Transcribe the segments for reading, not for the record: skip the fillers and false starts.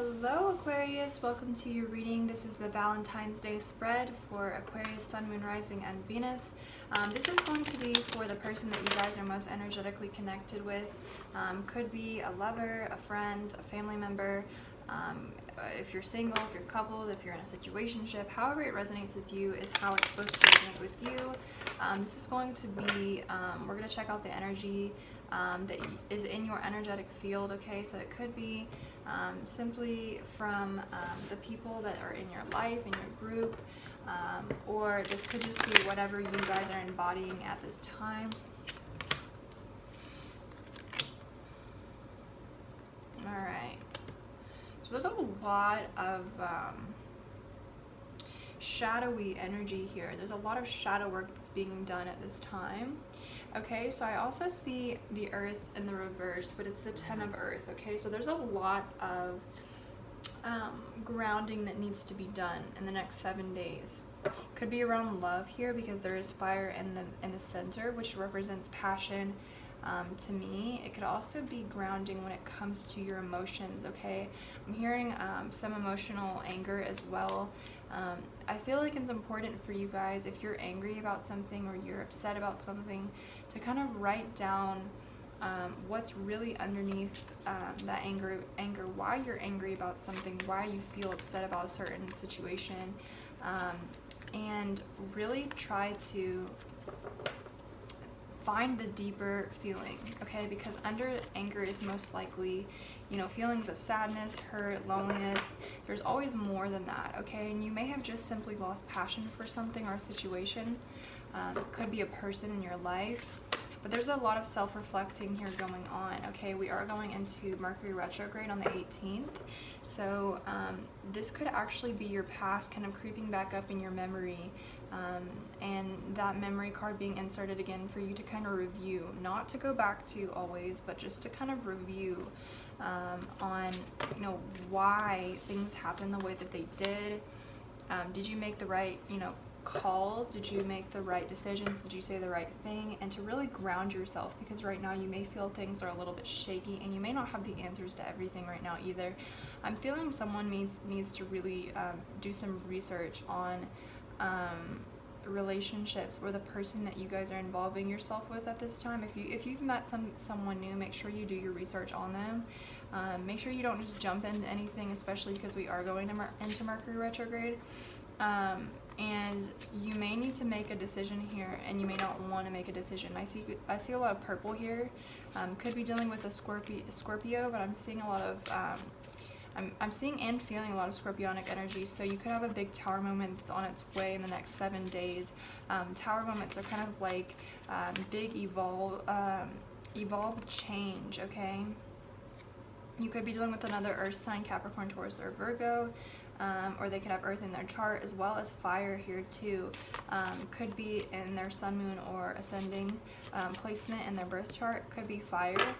Hello Aquarius, welcome to your reading. This is the Valentine's Day spread for Aquarius, Sun, Moon, Rising, and Venus. This is going to be for the person that you guys are most energetically connected with. Could be a lover, a friend, a family member, if you're single, if you're coupled, if you're in a situationship, however it resonates with you is how it's supposed to resonate with you. This is going to be, we're going to check out the energy that is in your energetic field, okay? So it could be simply from the people that are in your life, in your group, or this could just be whatever you guys are embodying at this time. All right. So there's a lot of shadowy energy here. There's a lot of shadow work that's being done at this time. Okay, so I also see the Earth in the reverse, but it's the 10 of Earth. Okay, so there's a lot of grounding that needs to be done in the next 7 days. Could be around love here because there is fire in the center, which represents passion. To me, it could also be grounding when it comes to your emotions. Okay, I'm hearing some emotional anger as well. I feel like it's important for you guys, if you're angry about something or you're upset about something, to kind of write down what's really underneath that anger, why you're angry about something, why you feel upset about a certain situation, and really try to find the deeper feeling, okay? Because under anger is most likely, you know, feelings of sadness, hurt, loneliness. There's always more than that, okay? And you may have just simply lost passion for something or a situation. It could be a person in your life. But there's a lot of self-reflecting here going on, okay? We are going into Mercury retrograde on the 18th. So this could actually be your past kind of creeping back up in your memory. And that memory card being inserted again for you to kind of review, not to go back to always, but just to kind of review on, you know, why things happened the way that they did. Did you make the right, you know, calls? Did you make the right decisions? Did you say the right thing? And to really ground yourself, because right now you may feel things are a little bit shaky and you may not have the answers to everything right now either. I'm feeling someone needs to really do some research on relationships or the person that you guys are involving yourself with at this time. If you've met someone new, make sure you do your research on them. Make sure you don't just jump into anything, especially because we are going into Mercury retrograde. And you may need to make a decision here, and you may not want to make a decision. I see a lot of purple here. Could be dealing with a Scorpio, but I'm seeing a lot of I'm seeing and feeling a lot of Scorpionic energy, so you could have a big tower moment that's on its way in the next 7 days. Tower moments are kind of like big evolved change, okay? You could be dealing with another earth sign, Capricorn, Taurus, or Virgo, or they could have earth in their chart as well as fire here too. Could be in their sun, moon, or ascending placement in their birth chart. Could be fire,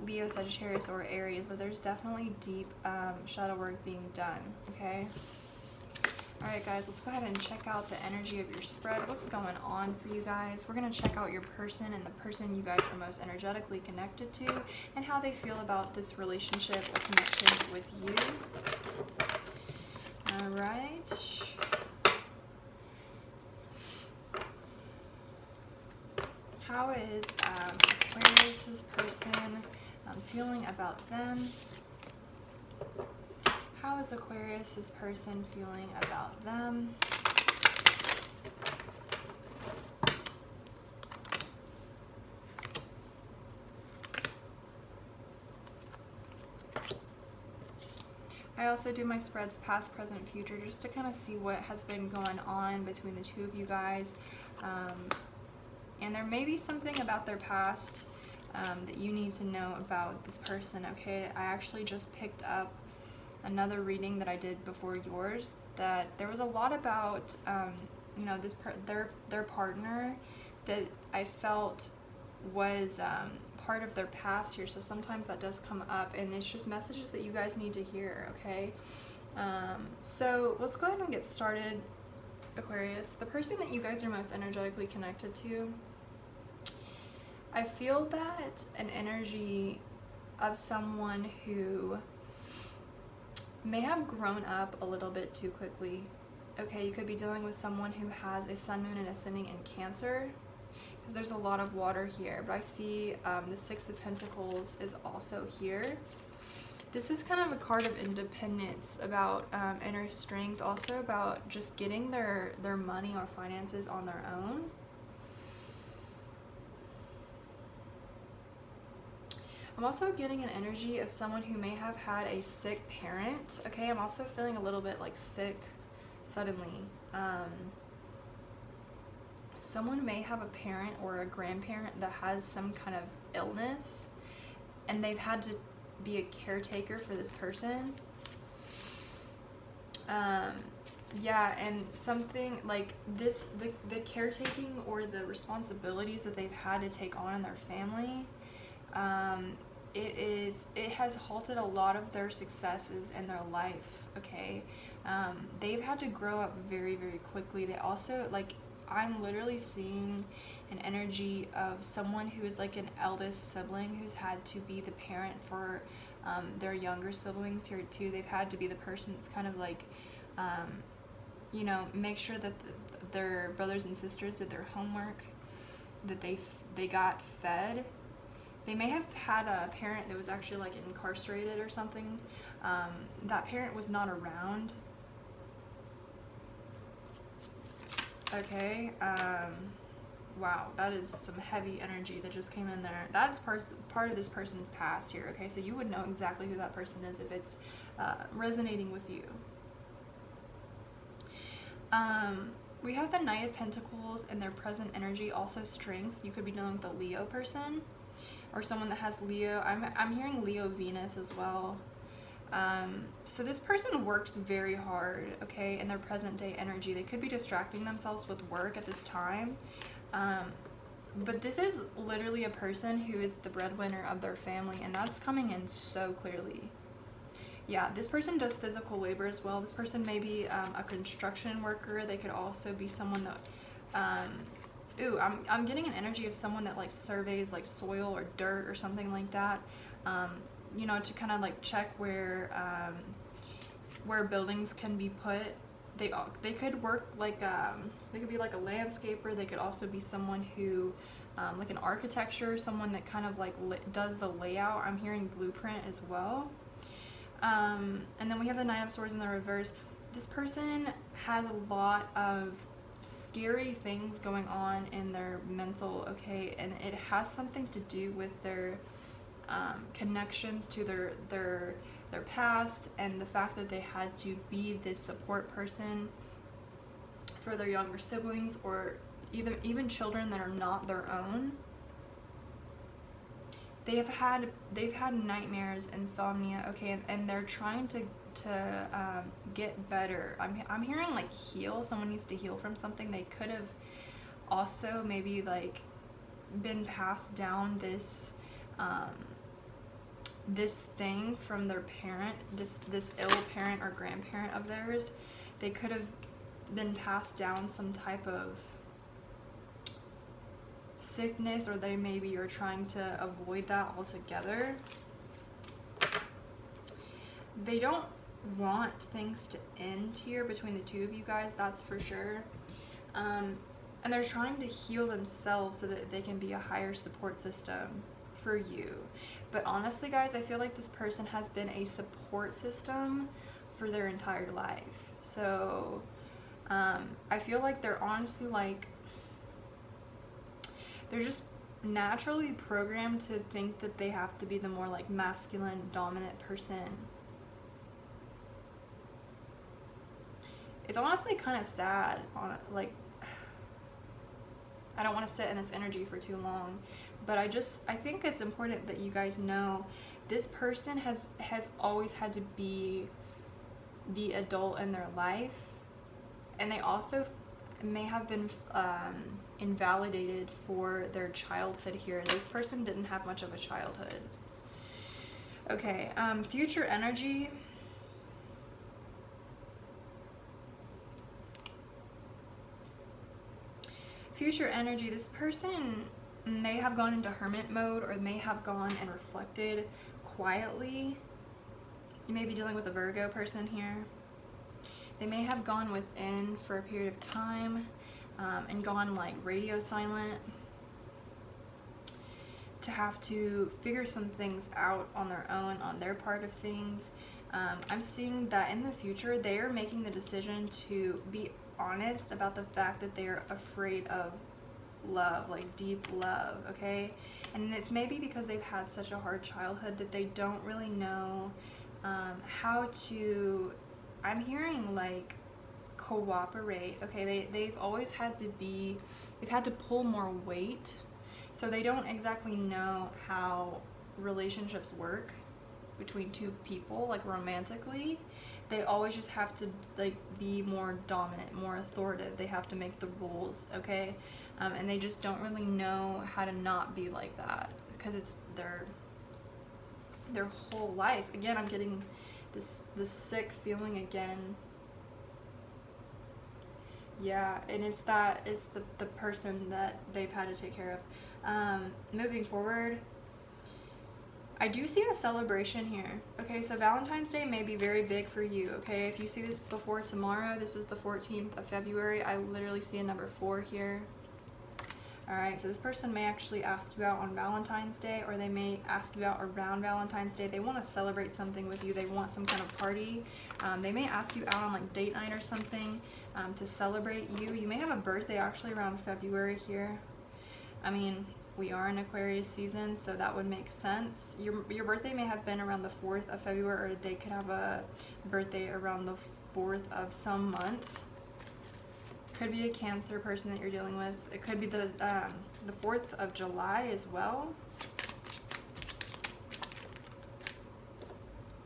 Leo, Sagittarius, or Aries, but there's definitely deep shadow work being done, okay? Alright guys, let's go ahead and check out the energy of your spread. What's going on for you guys? We're going to check out your person and the person you guys are most energetically connected to and how they feel about this relationship or connection with you. Alright. How is Aquarius's person feeling about them? How is Aquarius's person feeling about them? I also do my spreads past, present, future, just to kind of see what has been going on between the two of you guys. And there may be something about their past that you need to know about this person, okay? I actually just picked up another reading that I did before yours, that there was a lot about you know, their partner that I felt was part of their past here. So sometimes that does come up, and it's just messages that you guys need to hear, okay? So let's go ahead and get started, Aquarius. The person that you guys are most energetically connected to, I feel that an energy of someone who may have grown up a little bit too quickly. Okay, you could be dealing with someone who has a sun, moon, and ascending in Cancer, because there's a lot of water here. But I see the Six of Pentacles is also here. This is kind of a card of independence, about inner strength, also about just getting their money or finances on their own. I'm also getting an energy of someone who may have had a sick parent. Okay, I'm also feeling a little bit like sick suddenly. Someone may have a parent or a grandparent that has some kind of illness, and they've had to be a caretaker for this person. Yeah, and something like this, the caretaking or the responsibilities that they've had to take on in their family, it has halted a lot of their successes in their life. Okay, they've had to grow up very, very quickly. They also, like, I'm literally seeing an energy of someone who is like an eldest sibling who's had to be the parent for their younger siblings here too. They've had to be the person that's kind of like, you know, make sure that their brothers and sisters did their homework, that they got fed. They may have had a parent that was actually like incarcerated or something. That parent was not around. Okay, wow, that is some heavy energy that just came in there. That's part of this person's past here, okay? So you would know exactly who that person is if it's resonating with you. We have the Knight of Pentacles and their present energy, also strength. You could be dealing with a Leo person or someone that has Leo. I'm hearing Leo Venus as well. So this person works very hard, okay, in their present day energy. They could be distracting themselves with work at this time. But this is literally a person who is the breadwinner of their family, and that's coming in so clearly. Yeah, this person does physical labor as well. This person may be a construction worker. They could also be someone that, I'm getting an energy of someone that like surveys like soil or dirt or something like that. You know, to kind of like check where buildings can be put. They could work like they could be like a landscaper. They could also be someone who like an architecture, someone that kind of like does the layout. I'm hearing blueprint as well. And then we have the Nine of Swords in the reverse. This person has a lot of scary things going on in their mental, okay, and it has something to do with their connections to their past, and the fact that they had to be this support person for their younger siblings, or even children that are not their own. They've had nightmares, insomnia, okay, and they're trying to get better. I'm hearing like heal. Someone needs to heal from something. They could have also maybe like been passed down this this thing from their parent, this ill parent or grandparent of theirs. They could have been passed down some type of sickness, or they maybe are trying to avoid that altogether. They don't want things to end here between the two of you guys, that's for sure. And they're trying to heal themselves so that they can be a higher support system for you. But honestly, guys, I feel like this person has been a support system for their entire life. So I feel like they're honestly like, they're just naturally programmed to think that they have to be the more like masculine, dominant person. It's honestly kind of sad, like, I don't want to sit in this energy for too long, but I think it's important that you guys know this person has always had to be the adult in their life, and they also may have been invalidated for their childhood here. This person didn't have much of a childhood. Okay, future energy. Future energy, this person may have gone into hermit mode, or may have gone and reflected quietly. You may be dealing with a Virgo person here. They may have gone within for a period of time and gone like radio silent to have to figure some things out on their own, on their part of things. I'm seeing that in the future, they are making the decision to be honest about the fact that they are afraid of love, like deep love, okay? And it's maybe because they've had such a hard childhood that they don't really know how to, I'm hearing like cooperate, okay? They've always had to be, they've had to pull more weight, so they don't exactly know how relationships work between two people, like romantically. They always just have to like be more dominant, more authoritative. They have to make the rules, okay? And they just don't really know how to not be like that because it's their whole life. Again, I'm getting this sick feeling again. Yeah, and it's the person that they've had to take care of. Moving forward, I do see a celebration here. Okay, so Valentine's Day may be very big for you, okay? If you see this before tomorrow, this is the 14th of February. I literally see a number 4 here. Alright, so this person may actually ask you out on Valentine's Day, or they may ask you out around Valentine's Day. They want to celebrate something with you. They want some kind of party. They may ask you out on like date night or something to celebrate you. You may have a birthday actually around February here. I mean, we are in Aquarius season, so that would make sense. Your birthday may have been around the 4th of February, or they could have a birthday around the 4th of some month. Could be a Cancer person that you're dealing with. It could be the 4th of July as well.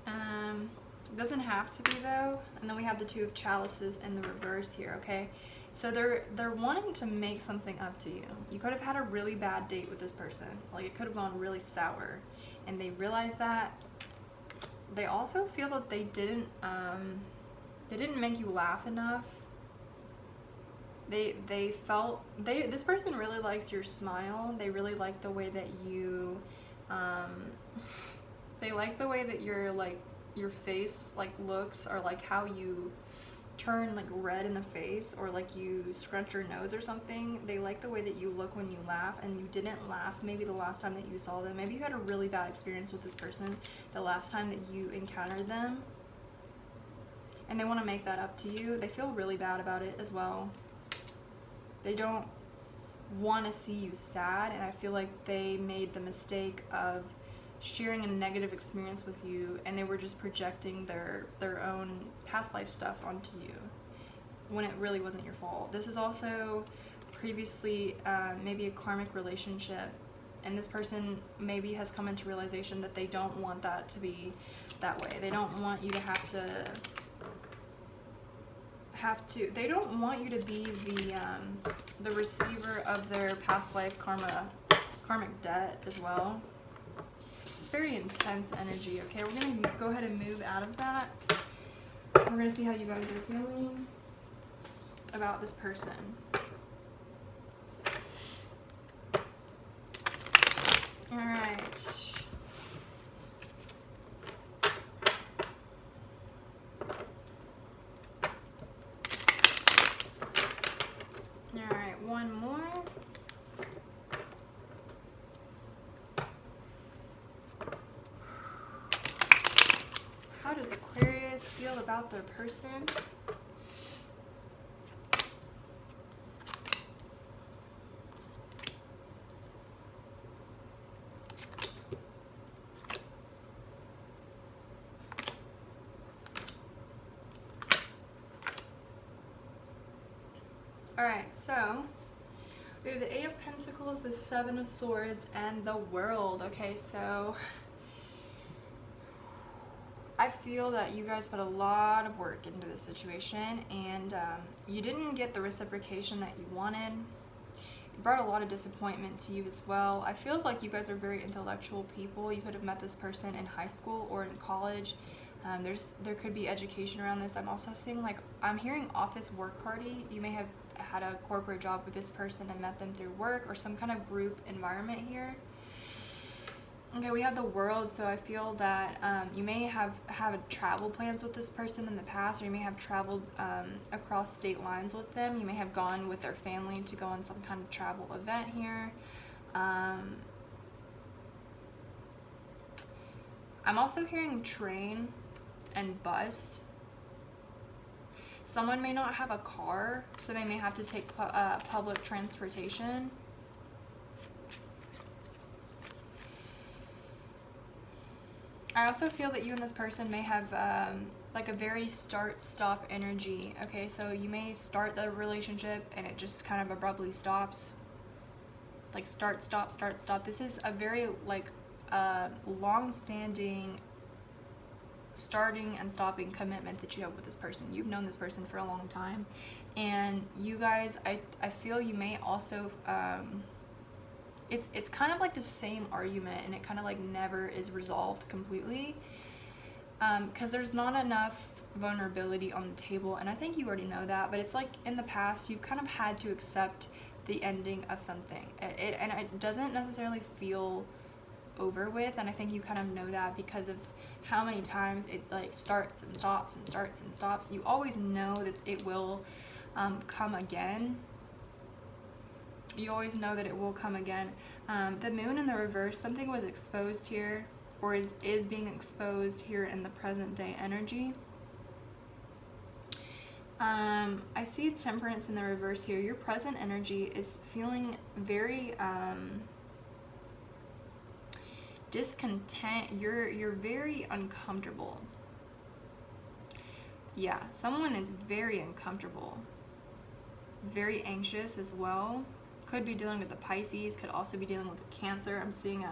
It doesn't have to be though. And then we have the 2 of Chalices in the reverse here, okay? So they're wanting to make something up to you. You could have had a really bad date with this person. Like it could have gone really sour. And they realize that. They also feel that they didn't make you laugh enough. They felt this person really likes your smile. They really like the way that you they like the way that your face like looks, or like how you turn like red in the face, or like you scrunch your nose or something. They like the way that you look when you laugh, and you didn't laugh maybe the last time that you saw them. Maybe you had a really bad experience with this person the last time that you encountered them, and they want to make that up to you. They feel really bad about it as well. They don't want to see you sad, and I feel like they made the mistake of sharing a negative experience with you, and they were just projecting their own past life stuff onto you when it really wasn't your fault. This is also previously maybe a karmic relationship, and this person maybe has come into realization that they don't want that to be that way. They don't want you to they don't want you to be the receiver of their past life karmic debt as well. It's very intense energy, okay? We're going to go ahead and move out of that. We're going to see how you guys are feeling about this person. Alright. Alright, one more. How does Aquarius feel about their person? Alright, so we have the 8 of Pentacles, the 7 of Swords, and the World. Okay, so I feel that you guys put a lot of work into this situation, and you didn't get the reciprocation that you wanted. It brought a lot of disappointment to you as well. I feel like you guys are very intellectual people. You could have met this person in high school or in college. There could be education around this. I'm also seeing, like, I'm hearing office work party. You may have had a corporate job with this person and met them through work or some kind of group environment here. Okay, we have the World, so I feel that you may have travel plans with this person in the past, or you may have traveled across state lines with them. You may have gone with their family to go on some kind of travel event here. I'm also hearing train and bus. Someone may not have a car, so they may have to take public transportation. I also feel that you and this person may have like a very start-stop energy. Okay, so you may start the relationship and it just kind of abruptly stops. Like start, stop, start, stop. This is a very like long-standing starting and stopping commitment that you have with this person. You've known this person for a long time, and you guys, I feel you may also it's kind of like the same argument, and it kind of like never is resolved completely, because there's not enough vulnerability on the table, and I think you already know that, but it's like in the past you've kind of had to accept the ending of something, and it doesn't necessarily feel over with, and I think you kind of know that because of how many times it like starts and stops and starts and stops. You always know that it will come again. You always know that it will come again. The moon in the reverse, something was exposed here, or is being exposed here in the present day energy. I see temperance in the reverse here. Your present energy is feeling very discontent. You're very uncomfortable. Yeah, someone is very uncomfortable, very anxious as well. Could be dealing with the Pisces, could also be dealing with Cancer. I'm seeing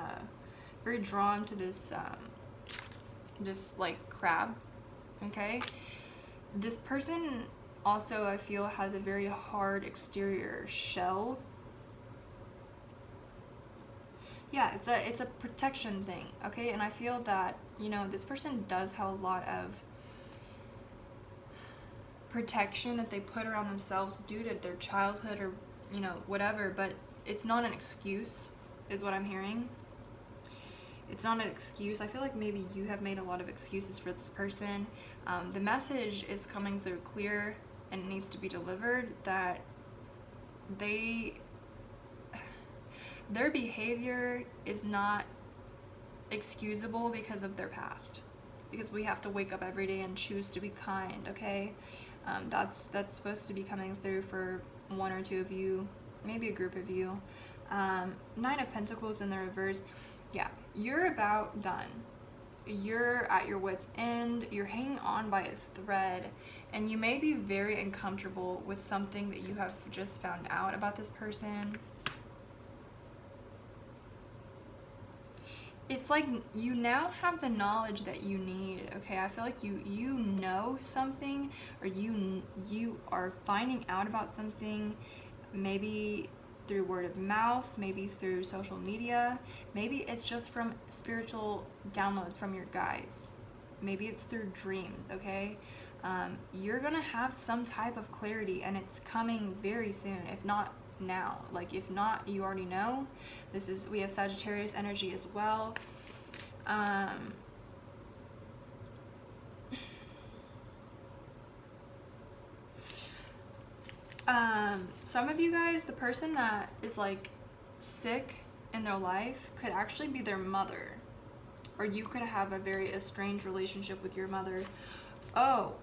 very drawn to this just like crab. Okay, this person also, I feel, has a very hard exterior shell. Yeah, it's a protection thing, okay? And I feel that, you know, this person does have a lot of protection that they put around themselves due to their childhood or, you know, whatever, but it's not an excuse, is what I'm hearing. It's not an excuse. I feel like maybe you have made a lot of excuses for this person. The message is coming through clear, and it needs to be delivered, that their behavior is not excusable because of their past, because we have to wake up every day and choose to be kind, okay? That's supposed to be coming through for one or two of you, maybe a group of you. Nine of Pentacles in the reverse. Yeah, you're about done. You're at your wit's end. You're hanging on by a thread, and you may be very uncomfortable with something that you have just found out about this person. It's like you now have the knowledge that you need, okay? I feel like you know something, or you are finding out about something, maybe through word of mouth, maybe through social media, maybe it's just from spiritual downloads from your guides, maybe it's through dreams, okay? You're gonna have some type of clarity, and it's coming very soon, if not now. Like, if not, you already know. We have Sagittarius energy as well. Some of you guys, the person that is like sick in their life could actually be their mother, or you could have a very estranged relationship with your mother. Oh,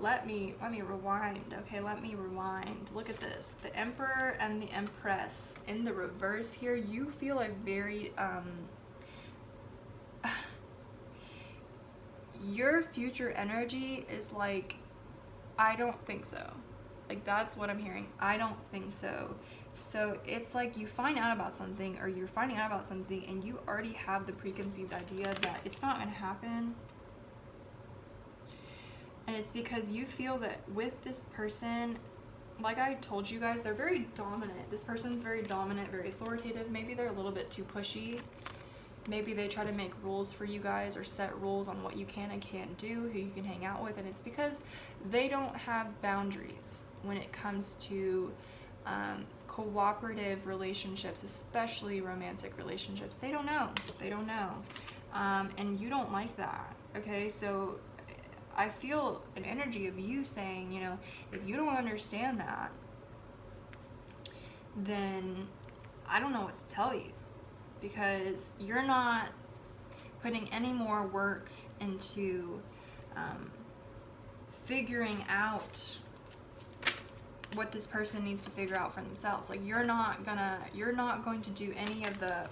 let me rewind. Okay, let me rewind. Look at this. The Emperor and the Empress in the reverse here. You feel a very, your future energy is like, I don't think so. Like, that's what I'm hearing. I don't think so. So it's like you find out about something, or you're finding out about something, and you already have the preconceived idea that it's not going to happen. And it's because you feel that with this person, like I told you guys, they're very dominant. This person's very dominant, very authoritative. Maybe they're a little bit too pushy. Maybe they try to make rules for you guys, or set rules on what you can and can't do, who you can hang out with. And it's because they don't have boundaries when it comes to cooperative relationships, especially romantic relationships. They don't know. They don't know. And you don't like that. Okay, so I feel an energy of you saying, you know, if you don't understand that, then I don't know what to tell you, because you're not putting any more work into figuring out what this person needs to figure out for themselves. Like, you're not going to do any of the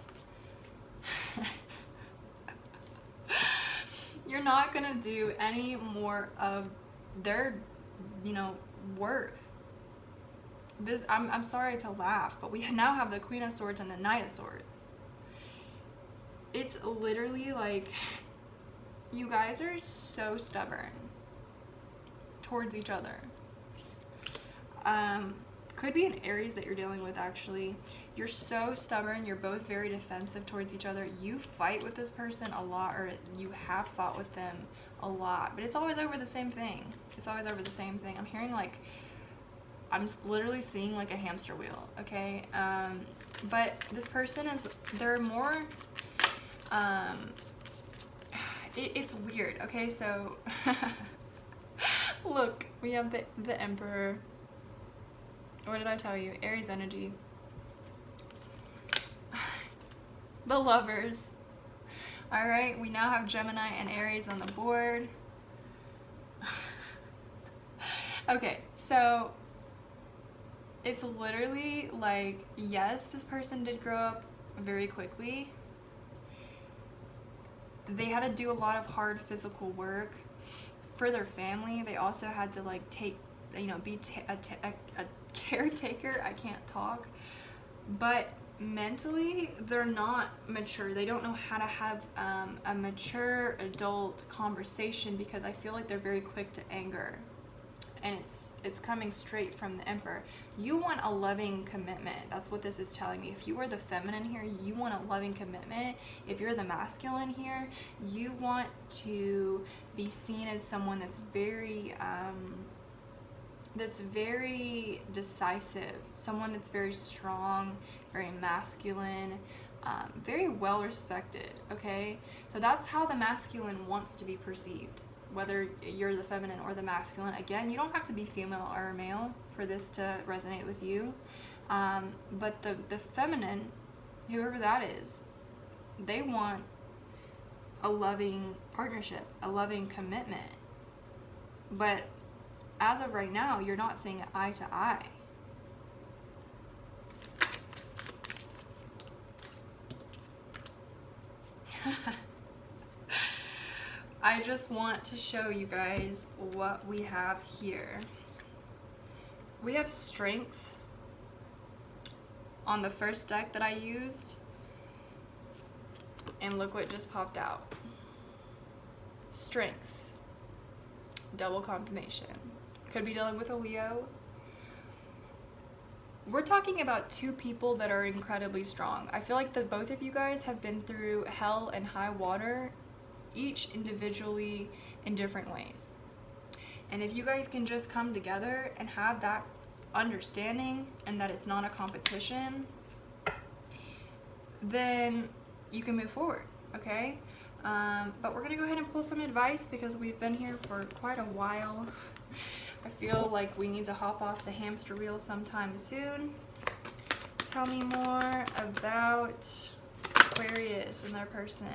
you're not gonna do any more of their, you know, work. This, I'm sorry to laugh, but we now have the Queen of Swords and the Knight of Swords. It's literally like, you guys are so stubborn towards each other. Could be an Aries that you're dealing with, actually. You're so stubborn. You're both very defensive towards each other. You fight with this person a lot, or you have fought with them a lot, but it's always over the same thing. It's always over the same thing. I'm hearing, like, I'm literally seeing like a hamster wheel, okay? But this person is, they're more, it's weird, okay? So, look, we have the Emperor. What did I tell you? Aries energy. The Lovers. All right, we now have Gemini and Aries on the board. Okay, so it's literally like, yes, this person did grow up very quickly. They had to do a lot of hard physical work for their family. They also had to, like, take, you know, be a caretaker. I can't talk. But mentally, they're not mature. They don't know how to have a mature adult conversation, because I feel like they're very quick to anger. And it's coming straight from the Emperor. You want a loving commitment. That's what this is telling me. If you are the feminine here, you want a loving commitment. If you're the masculine here, you want to be seen as someone that's very decisive, someone that's very strong, very masculine, very well respected, okay? So that's how the masculine wants to be perceived, whether you're the feminine or the masculine. Again, you don't have to be female or male for this to resonate with you, but the feminine, whoever that is, they want a loving partnership, a loving commitment. But as of right now, you're not seeing eye to eye. I just want to show you guys what we have here. We have Strength on the first deck that I used, and look what just popped out. Strength. Double confirmation. Could be dealing with a Leo. We're talking about two people that are incredibly strong. I feel like that both of you guys have been through hell and high water, each individually in different ways. And if you guys can just come together and have that understanding, and that it's not a competition, then you can move forward, okay? But we're gonna go ahead and pull some advice, because we've been here for quite a while. I feel like we need to hop off the hamster wheel sometime soon. Tell me more about Aquarius and their person.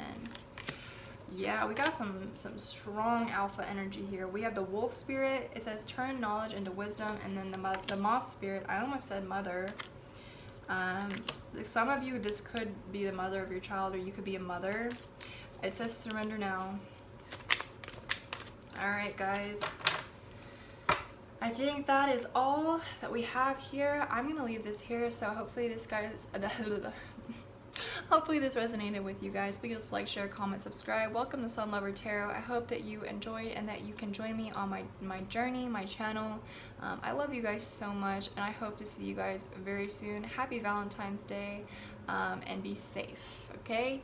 Yeah, we got some strong alpha energy here. We have the wolf spirit. It says turn knowledge into wisdom, and then the moth spirit. I almost said mother. Some of you, this could be the mother of your child, or you could be a mother. It says surrender now. All right, guys. I think that is all that we have here. I'm gonna leave this here, so hopefully this hopefully this resonated with you guys. Please like, share, comment, subscribe. Welcome to Sun Lover Tarot. I hope that you enjoyed and that you can join me on my journey, my channel. I love you guys so much, and I hope to see you guys very soon. Happy Valentine's Day, and be safe, okay?